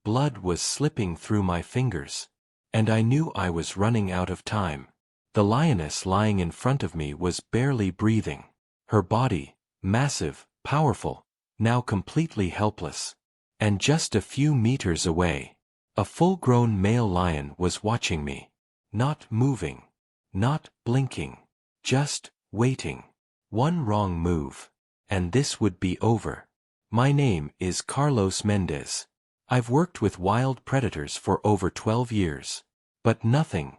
blood was slipping through my fingers. And I knew I was running out of time. The lioness lying in front of me was barely breathing. Her body, massive, powerful, now completely helpless. And just a few meters away, a full-grown male lion was watching me. Not moving. Not blinking. Just waiting. One wrong move, and this would be over. My name is Carlos Mendez. I've worked with wild predators for over 12 years. But nothing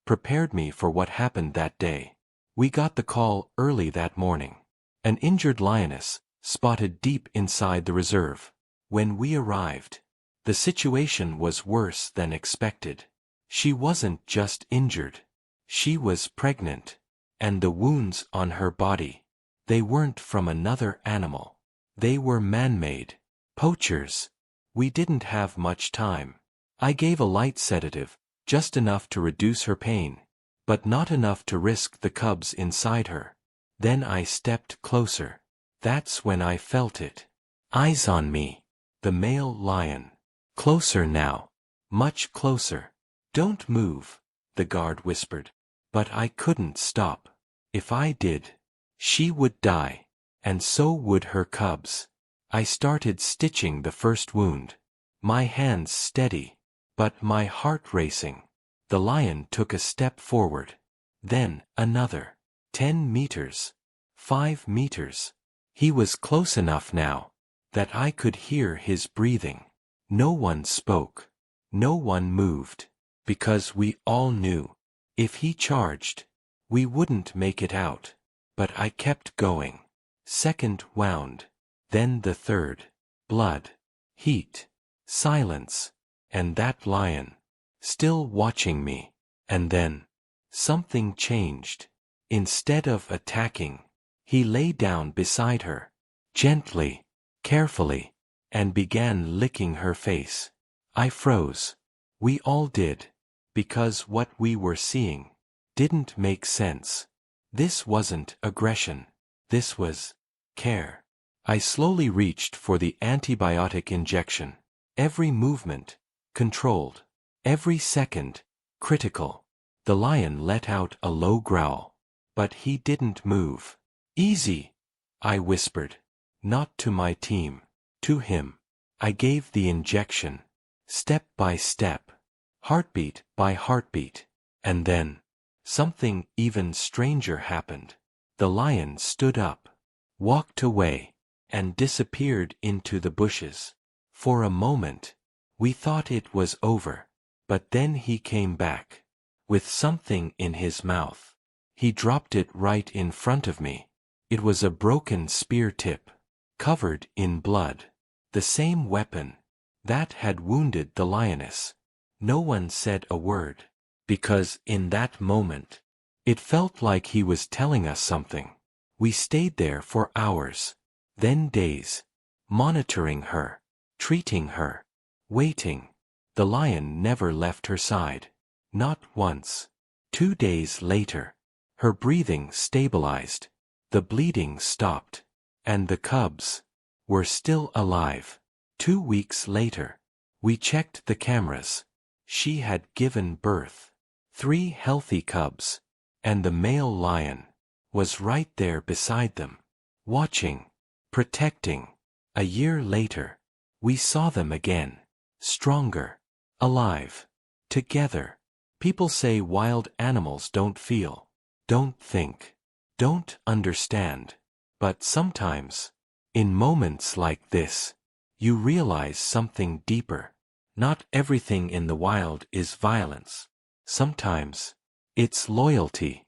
prepared me for what happened that day. We got the call early that morning. An injured lioness, spotted deep inside the reserve. When we arrived, the situation was worse than expected. She wasn't just injured. She was pregnant. And the wounds on her body, they weren't from another animal. They were man-made. Poachers. We didn't have much time. I gave a light sedative, just enough to reduce her pain, but not enough to risk the cubs inside her. Then I stepped closer. That's when I felt it. Eyes on me. The male lion. Closer now. Much closer. Don't move, the guard whispered. But I couldn't stop. If I did, she would die, and so would her cubs. I started stitching the first wound. My hands steady, but my heart racing. The lion took a step forward. Then, another. 10 meters. 5 meters. He was close enough now that I could hear his breathing. No one spoke. No one moved. Because we all knew, if he charged, we wouldn't make it out. But I kept going. Second wound. Then the third. Blood. Heat. Silence. And that lion, still watching me. And then, something changed. Instead of attacking, he lay down beside her. Gently. Carefully. And began licking her face. I froze. We all did. Because what we were seeing didn't make sense. This wasn't aggression. This was care. I slowly reached for the antibiotic injection. Every movement, controlled. Every second, critical. The lion let out a low growl. But he didn't move. Easy, I whispered. Not to my team. To him. I gave the injection. Step by step. Heartbeat by heartbeat. And then, something even stranger happened. The lion stood up, walked away, and disappeared into the bushes. For a moment, we thought it was over. But then he came back. With something in his mouth. He dropped it right in front of me. It was a broken spear tip. Covered in blood. The same weapon that had wounded the lioness. No one said a word. Because in that moment, it felt like he was telling us something. We stayed there for hours. Then days. Monitoring her. Treating her. Waiting. The lion never left her side. Not once. 2 days later. Her breathing stabilized. The bleeding stopped. And the cubs were still alive. 2 weeks later. We checked the cameras. She had given birth. 3 healthy cubs. And the male lion was right there beside them. Watching. Protecting. A year later. We saw them again. Stronger. Alive. Together. People say wild animals don't feel. Don't think. Don't understand. But sometimes, in moments like this, you realize something deeper. Not everything in the wild is violence. Sometimes, it's loyalty.